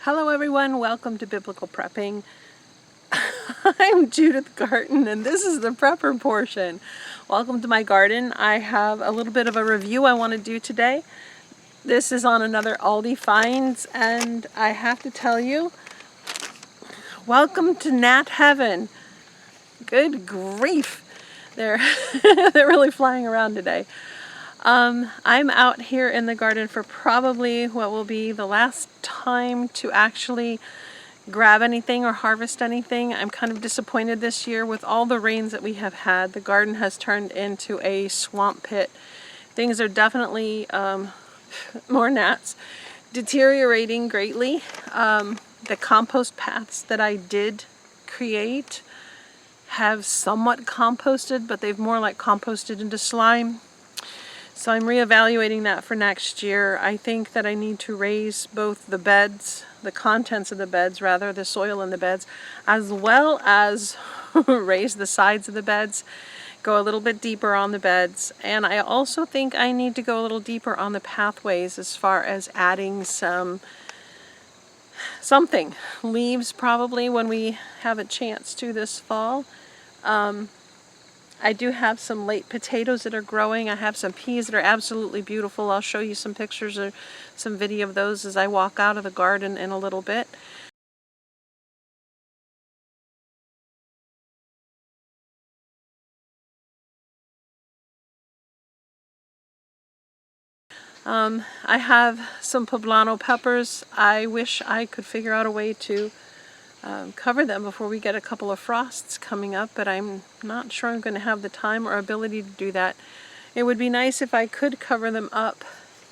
Hello everyone, welcome to Biblical Prepping. I'm Judith Garten and this is the prepper portion. Welcome to my garden. I have a little bit of a review I want to do today. This is on another Aldi Finds and I have to tell you, welcome to Gnat Heaven. Good grief. They're really flying around today. I'm out here in the garden for probably what will be the last time to actually grab anything or harvest anything. I'm kind of disappointed this year with all the rains that we have had. The garden has turned into a swamp pit. Things are definitely, more gnats, deteriorating greatly. The compost paths that I did create have somewhat composted, but they've more like composted into slime. So I'm reevaluating that for next year. I think that I need to raise both the beds, the contents of the beds rather, the soil in the beds, as well as raise the sides of the beds, go a little bit deeper on the beds. And I also think I need to go a little deeper on the pathways as far as adding something. Leaves probably when we have a chance to this fall. I do have some late potatoes that are growing. I have some peas that are absolutely beautiful. I'll show you some pictures or some video of those as I walk out of the garden in a little bit. I have some poblano peppers. I wish I could figure out a way to cover them before we get a couple of frosts coming up, but I'm not sure I'm going to have the time or ability to do that. It would be nice if I could cover them up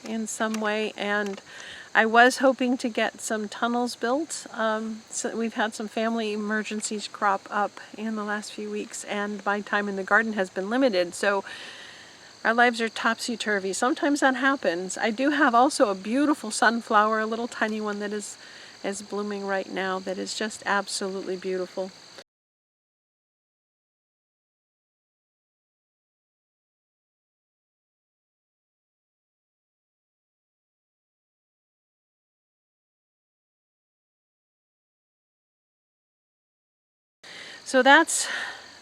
in some way, and I was hoping to get some tunnels built. So we've had some family emergencies crop up in the last few weeks, and my time in the garden has been limited, so our lives are topsy-turvy. Sometimes that happens. I do have also a beautiful sunflower, a little tiny one that is blooming right now that is just absolutely beautiful. So that's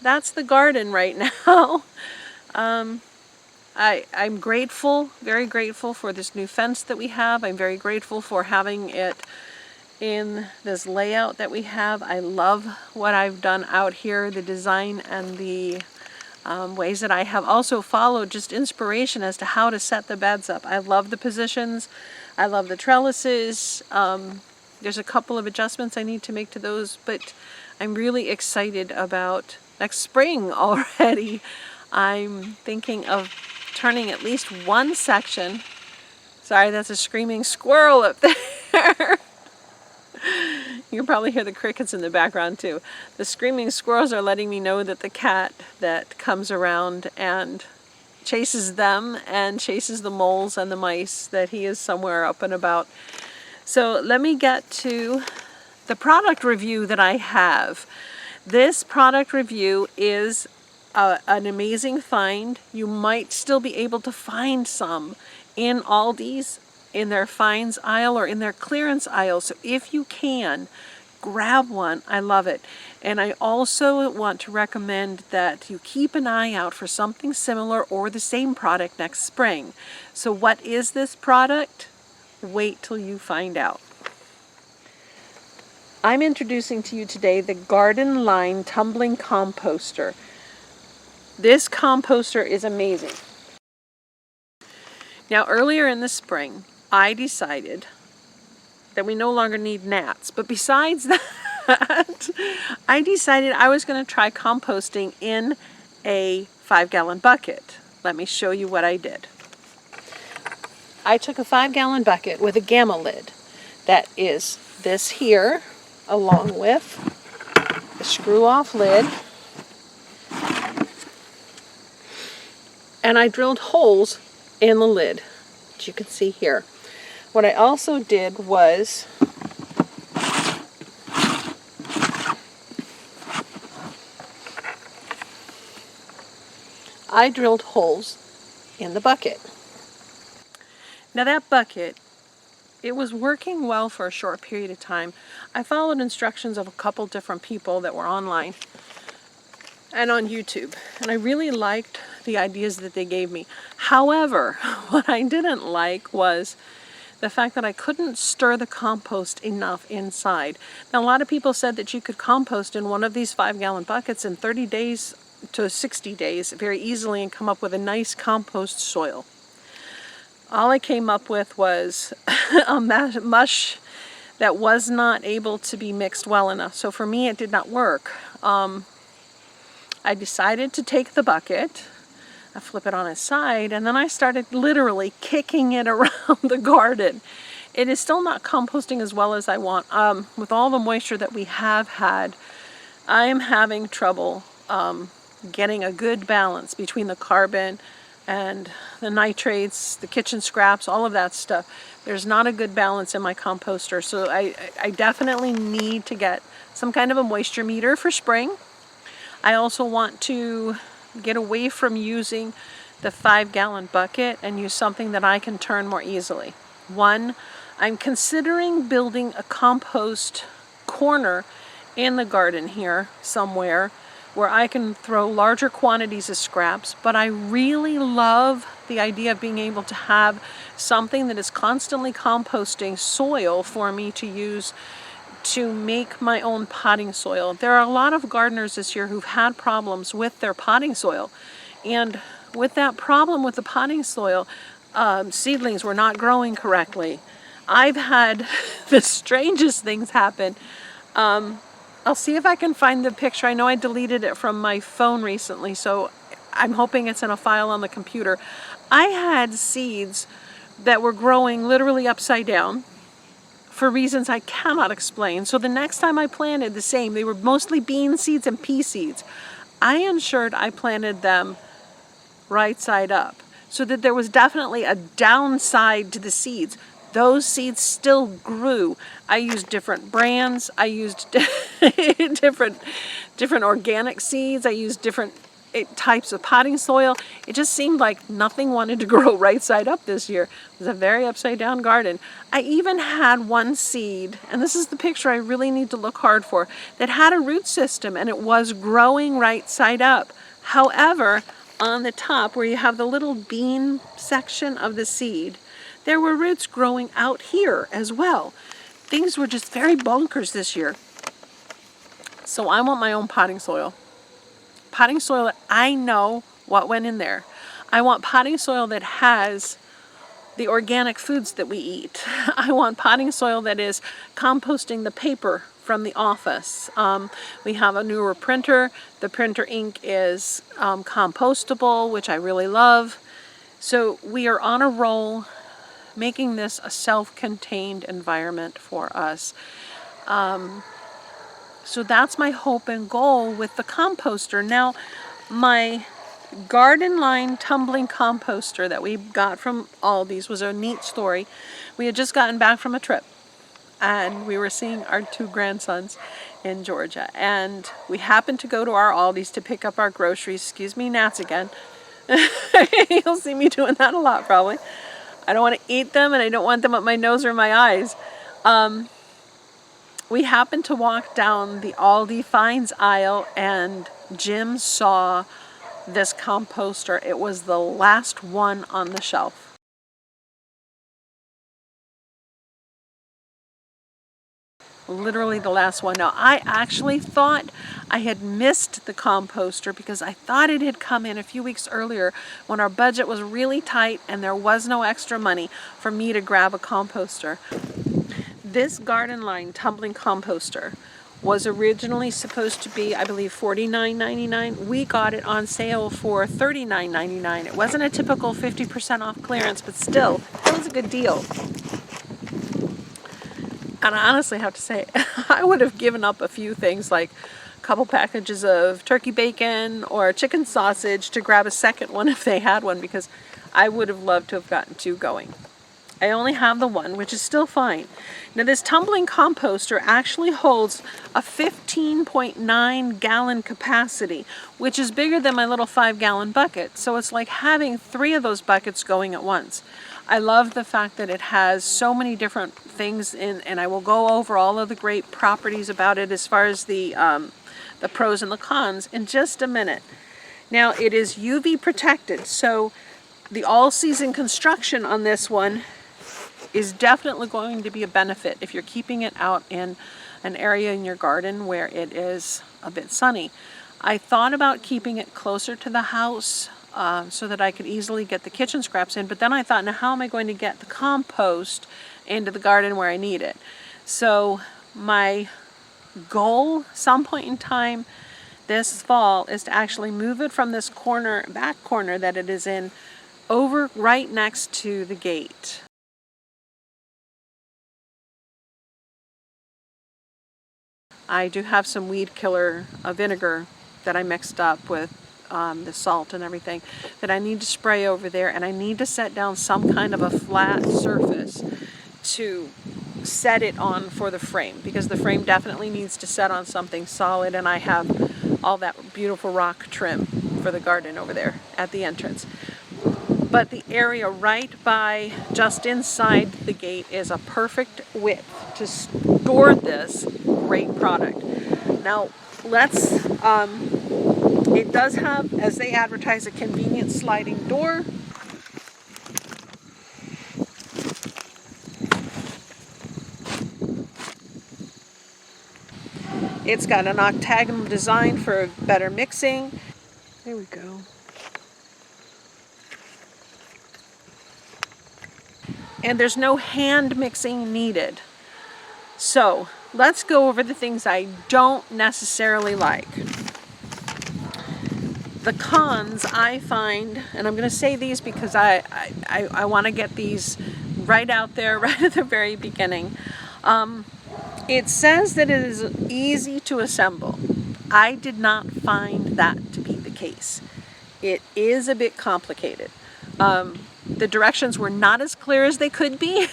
the garden right now. I'm grateful, very grateful for this new fence that we have. I'm very grateful for having it in this layout that we have. I love what I've done out here, the design and the ways that I have also followed just inspiration as to how to set the beds up. I love the positions. I love the trellises. There's a couple of adjustments I need to make to those, but I'm really excited about next spring already. I'm thinking of turning at least one section. Sorry, that's a screaming squirrel up there. You can probably hear the crickets in the background too. The screaming squirrels are letting me know that the cat that comes around and chases them and chases the moles and the mice, that he is somewhere up and about. So let me get to the product review that I have. This product review is an amazing find. You might still be able to find some in Aldi's, in their finds aisle or in their clearance aisle. So if you can, grab one. I love it. And I also want to recommend that you keep an eye out for something similar or the same product next spring. So what is this product? Wait till you find out. I'm introducing to you today the Gardenline tumbling composter. This composter is amazing. Now earlier in the spring, I decided that we no longer need gnats, but besides that, I decided I was going to try composting in a 5-gallon bucket. Let me show you what I did. I took a 5-gallon bucket with a gamma lid. That is this here, along with the screw-off lid. And I drilled holes in the lid, as you can see here. What I also did was I drilled holes in the bucket. Now that bucket it was working well for a short period of time. I followed instructions of a couple different people that were online and on YouTube, and I really liked the ideas that they gave me. However, what I didn't like was the fact that I couldn't stir the compost enough inside. Now, a lot of people said that you could compost in one of these 5-gallon buckets in 30 days to 60 days very easily and come up with a nice compost soil. All I came up with was a mush that was not able to be mixed well enough. So for me, it did not work. I decided to take the bucket, I flip it on its side, and then I started literally kicking it around the garden. It is still not composting as well as I want. With all the moisture that we have had, I am having trouble getting a good balance between the carbon and the nitrates, the kitchen scraps, all of that stuff. There's not a good balance in my composter, so I definitely need to get some kind of a moisture meter for spring. I also want to get away from using the 5-gallon bucket and use something that I can turn more easily. One, I'm considering building a compost corner in the garden here somewhere where I can throw larger quantities of scraps, but I really love the idea of being able to have something that is constantly composting soil for me to use to make my own potting soil. There are a lot of gardeners this year who've had problems with their potting soil, and with that problem with the potting soil, seedlings were not growing correctly. I've had the strangest things happen. I'll see if I can find the picture. I know I deleted it from my phone recently, so I'm hoping it's in a file on the computer. I had seeds that were growing literally upside down for reasons I cannot explain. So the next time I planted the same, they were mostly bean seeds and pea seeds. I ensured I planted them right side up so that there was definitely a downside to the seeds. Those seeds still grew. I used different brands. I used different organic seeds. I used different types of potting soil. It just seemed like nothing wanted to grow right side up this year. It was a very upside down garden. I even had one seed, and this is the picture I really need to look hard for, that had a root system and it was growing right side up. However, on the top where you have the little bean section of the seed, there were roots growing out here as well. Things were just very bonkers this year. So I want my own potting soil. Potting soil that I know what went in there. I want potting soil that has the organic foods that we eat. I want potting soil that is composting the paper from the office. We have a newer printer. The printer ink is compostable, which I really love. So we are on a roll making this a self-contained environment for us. So that's my hope and goal with the composter. Now, my Gardenline tumbling composter that we got from Aldi's was a neat story. We had just gotten back from a trip, and we were seeing our 2 grandsons in Georgia. And we happened to go to our Aldi's to pick up our groceries. Excuse me, gnats again. You'll see me doing that a lot probably. I don't want to eat them, and I don't want them up my nose or my eyes. We happened to walk down the Aldi Finds aisle, and Jim saw this composter. It was the last one on the shelf. Literally the last one. Now, I actually thought I had missed the composter because I thought it had come in a few weeks earlier when our budget was really tight and there was no extra money for me to grab a composter. This Gardenline tumbling composter was originally supposed to be, I believe, $49.99. We got it on sale for $39.99. It wasn't a typical 50% off clearance, but still, it was a good deal. And I honestly have to say, I would have given up a few things like a couple packages of turkey bacon or chicken sausage to grab a second one if they had one, because I would have loved to have gotten 2 going. I only have the 1, which is still fine. Now, this tumbling composter actually holds a 15.9 gallon capacity, which is bigger than my little 5-gallon bucket. So it's like having 3 of those buckets going at once. I love the fact that it has so many different things in, and I will go over all of the great properties about it as far as the pros and the cons in just a minute. Now, it is UV protected, so the all-season construction on this one is definitely going to be a benefit if you're keeping it out in an area in your garden where it is a bit sunny. I thought about keeping it closer to the house so that I could easily get the kitchen scraps in, but then I thought, now how am I going to get the compost into the garden where I need it? So my goal, some point in time this fall, is to actually move it from this corner, back corner that it is in, over right next to the gate. I do have some weed killer vinegar that I mixed up with the salt and everything that I need to spray over there, and I need to set down some kind of a flat surface to set it on for the frame, because the frame definitely needs to set on something solid, and I have all that beautiful rock trim for the garden over there at the entrance. But the area right by, just inside the gate, is a perfect width to store this great product. Now, let's, it does have, as they advertise, a convenient sliding door. It's got an octagonal design for better mixing. There we go. And there's no hand mixing needed. So let's go over the things I don't necessarily like. The cons I find, and I'm going to say these because I want to get these right out there right at the very beginning. It says that it is easy to assemble. I did not find that to be the case. It is a bit complicated. The directions were not as clear as they could be.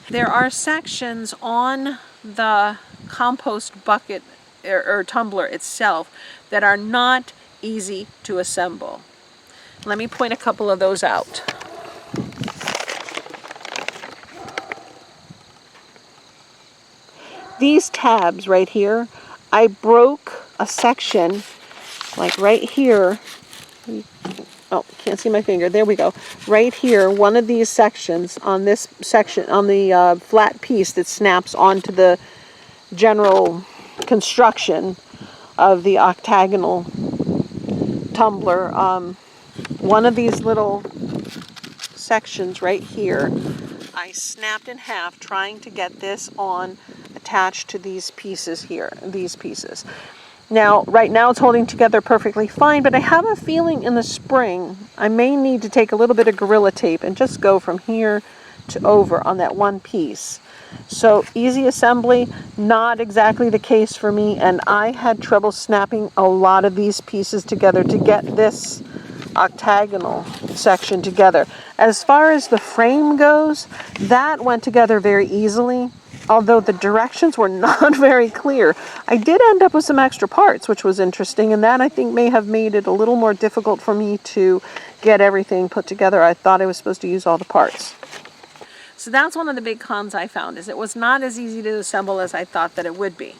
There are sections on the compost bucket or tumbler itself that are not easy to assemble. Let me point a couple of those out. These tabs right here, I broke a section like right here. Oh, can't see my finger. There we go. Right here, one of these sections on this section, on the flat piece that snaps onto the general construction of the octagonal tumbler. One of these little sections right here, I snapped in half trying to get this on attached to these pieces here, these pieces. Now, right now it's holding together perfectly fine, but I have a feeling in the spring I may need to take a little bit of Gorilla Tape and just go from here to over on that one piece. So easy assembly, not exactly the case for me, and I had trouble snapping a lot of these pieces together to get this octagonal section together. As far as the frame goes, that went together very easily, although the directions were not very clear. I did end up with some extra parts, which was interesting, and that I think may have made it a little more difficult for me to get everything put together. I thought I was supposed to use all the parts. So that's one of the big cons I found, is it was not as easy to assemble as I thought that it would be.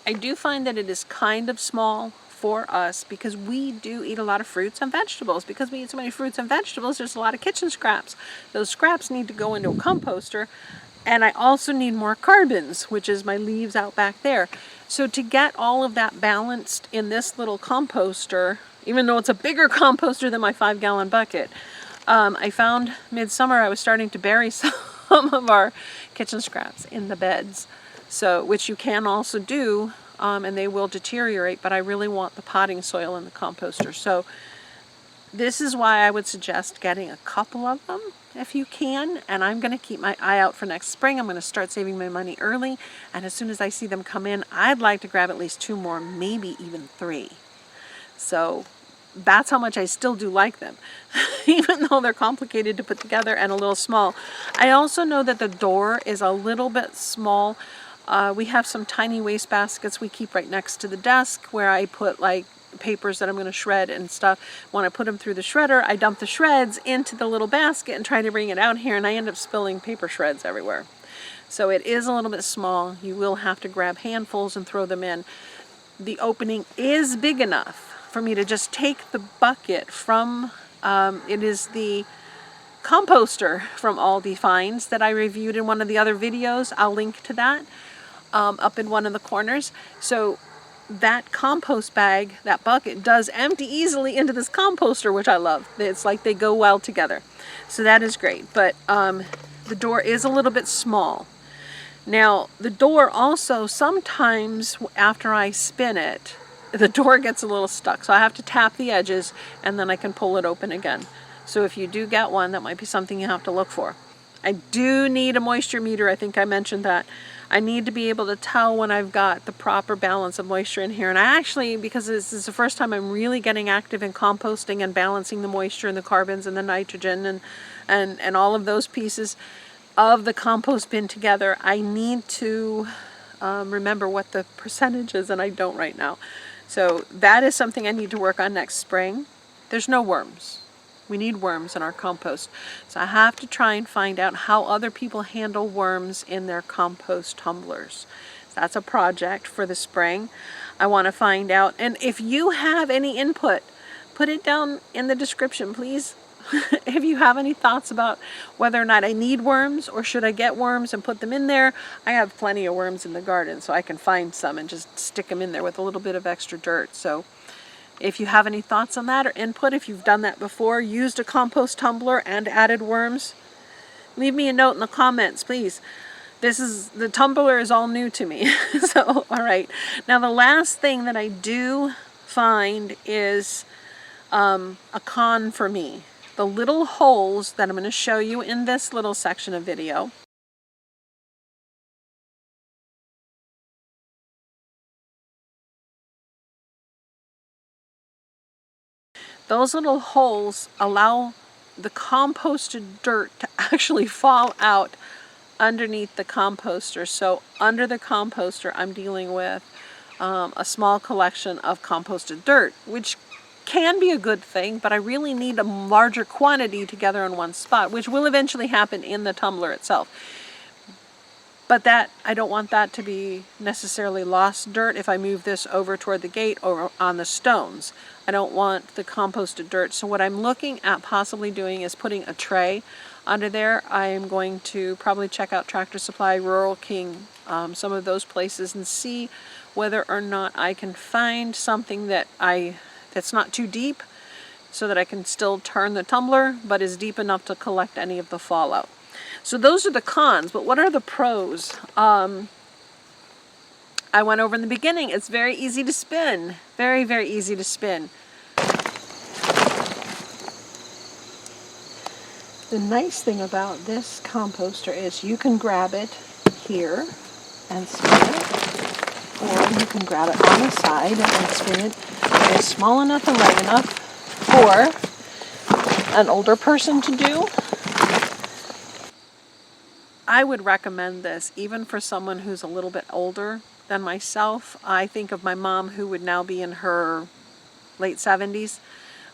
I do find that it is kind of small for us because we do eat a lot of fruits and vegetables. Because we eat so many fruits and vegetables, there's a lot of kitchen scraps. Those scraps need to go into a composter, and I also need more carbons, which is my leaves out back there. So to get all of that balanced in this little composter, even though it's a bigger composter than my 5-gallon bucket, I found midsummer I was starting to bury some of our kitchen scraps in the beds, so which you can also do, and they will deteriorate, but I really want the potting soil in the composter. So this is why I would suggest getting a couple of them if you can, and I'm going to keep my eye out for next spring. I'm going to start saving my money early, and as soon as I see them come in, I'd like to grab at least 2 more, maybe even 3. So that's how much I still do like them, even though they're complicated to put together and a little small. I also know that the door is a little bit small. We have some tiny waste baskets we keep right next to the desk where I put like papers that I'm going to shred and stuff. When I put them through the shredder, I dump the shreds into the little basket and try to bring it out here, and I end up spilling paper shreds everywhere. So it is a little bit small. You will have to grab handfuls and throw them in. The opening is big enough for me to just take the bucket from, it is the Composter from Aldi Finds that I reviewed in one of the other videos. I'll link to that up in one of the corners. So that compost bag, that bucket, does empty easily into this composter, which I love. It's like they go well together. So that is great. But the door is a little bit small. Now, the door also, sometimes after I spin it, the door gets a little stuck. So I have to tap the edges and then I can pull it open again. So if you do get one, that might be something you have to look for. I do need a moisture meter. I think I mentioned that. I need to be able to tell when I've got the proper balance of moisture in here. And I actually, because this is the first time I'm really getting active in composting and balancing the moisture and the carbons and the nitrogen and all of those pieces of the compost bin together, I need to remember what the percentage is, and I don't right now. So that is something I need to work on next spring. There's no worms. We need worms in our compost. So I have to try and find out how other people handle worms in their compost tumblers. That's a project for the spring. I want to find out. And if you have any input, put it down in the description, please. If you have any thoughts about whether or not I need worms or should I get worms and put them in there. I have plenty of worms in the garden, so I can find some and just stick them in there with a little bit of extra dirt. So if you have any thoughts on that or input, if you've done that before, used a compost tumbler and added worms, leave me a note in the comments, please. The tumbler is all new to me. So, all right. Now the last thing that I do find is a con for me. The little holes that I'm going to show you in this little section of video. Those little holes allow the composted dirt to actually fall out underneath the composter. So under the composter, I'm dealing with a small collection of composted dirt, which can be a good thing, but I really need a larger quantity together in one spot, which will eventually happen in the tumbler itself. But that, I don't want that to be necessarily lost dirt if I move this over toward the gate or on the stones. I don't want the composted dirt. So what I'm looking at possibly doing is putting a tray under there. I am going to probably check out Tractor Supply, Rural King, some of those places, and see whether or not I can find something that's not too deep so that I can still turn the tumbler, but is deep enough to collect any of the fallout. So those are the cons, but what are the pros? I went over in the beginning. It's very easy to spin. Very, very easy to spin. The nice thing about this composter is you can grab it here and spin it, or you can grab it on the side and spin it. It's small enough and light enough for an older person to do. I would recommend this even for someone who's a little bit older than myself. I think of my mom, who would now be in her late 70s.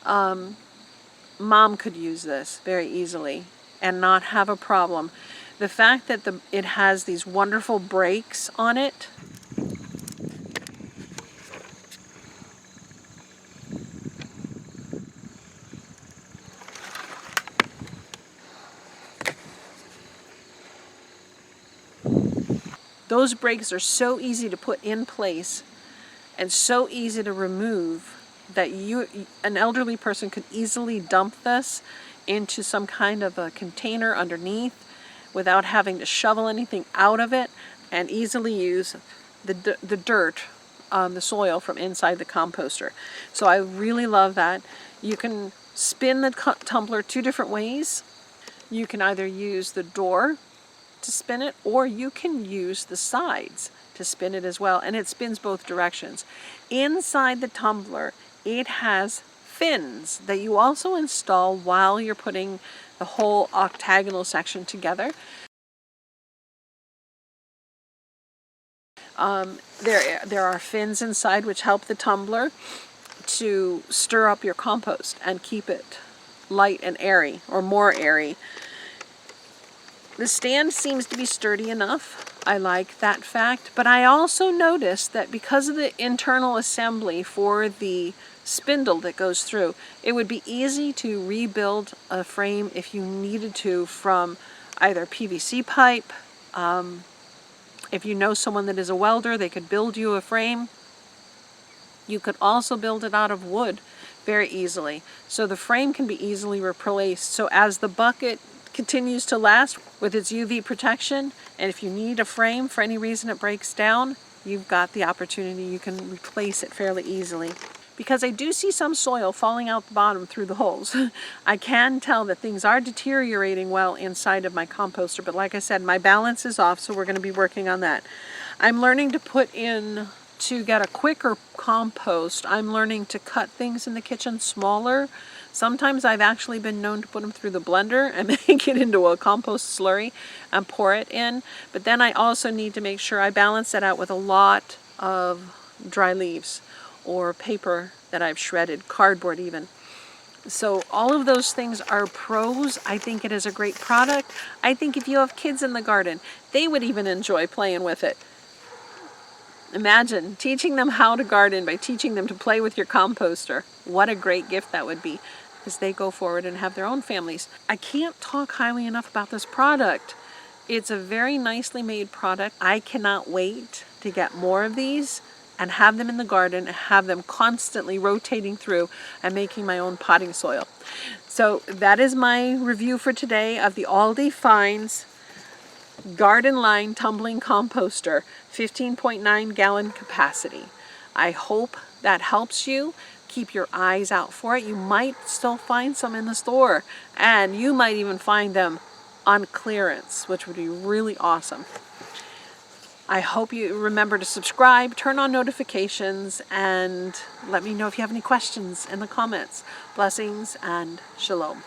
Mom could use this very easily and not have a problem. The fact that it has these wonderful brakes on it, those brakes are so easy to put in place and so easy to remove that an elderly person could easily dump this into some kind of a container underneath without having to shovel anything out of it, and easily use the dirt, the soil from inside the composter. So I really love that. You can spin the tumbler two different ways. You can either use the door to spin it, or you can use the sides to spin it as well, and it spins both directions. Inside the tumbler, it has fins that you also install while you're putting the whole octagonal section together. There are fins inside which help the tumbler to stir up your compost and keep it light and airy, or more airy. The stand seems to be sturdy enough. I like that fact, but I also noticed that because of the internal assembly for the spindle that goes through, it would be easy to rebuild a frame if you needed to from either PVC pipe. If you know someone that is a welder, they could build you a frame. You could also build it out of wood very easily. So the frame can be easily replaced. So as the bucket continues to last with its UV protection, and if you need a frame for any reason it breaks down, you've got the opportunity. You can replace it fairly easily. Because I do see some soil falling out the bottom through the holes, I can tell that things are deteriorating well inside of my composter. But like I said, my balance is off, so we're going to be working on that. I'm learning to put in, to get a quicker compost, I'm learning to cut things in the kitchen smaller. Sometimes I've actually been known to put them through the blender and make it into a compost slurry and pour it in. But then I also need to make sure I balance that out with a lot of dry leaves or paper that I've shredded, cardboard even. So all of those things are pros. I think it is a great product. I think if you have kids in the garden, they would even enjoy playing with it. Imagine teaching them how to garden by teaching them to play with your composter. What a great gift that would be as they go forward and have their own families. I can't talk highly enough about this product. It's a very nicely made product. I cannot wait to get more of these and have them in the garden and have them constantly rotating through and making my own potting soil. So that is my review for today of the Aldi Finds Gardenline Tumbling Composter, 15.9 gallon capacity. I hope that helps you. Keep your eyes out for it. You might still find some in the store, and you might even find them on clearance, which would be really awesome. I hope you remember to subscribe, turn on notifications, and let me know if you have any questions in the comments. Blessings and shalom.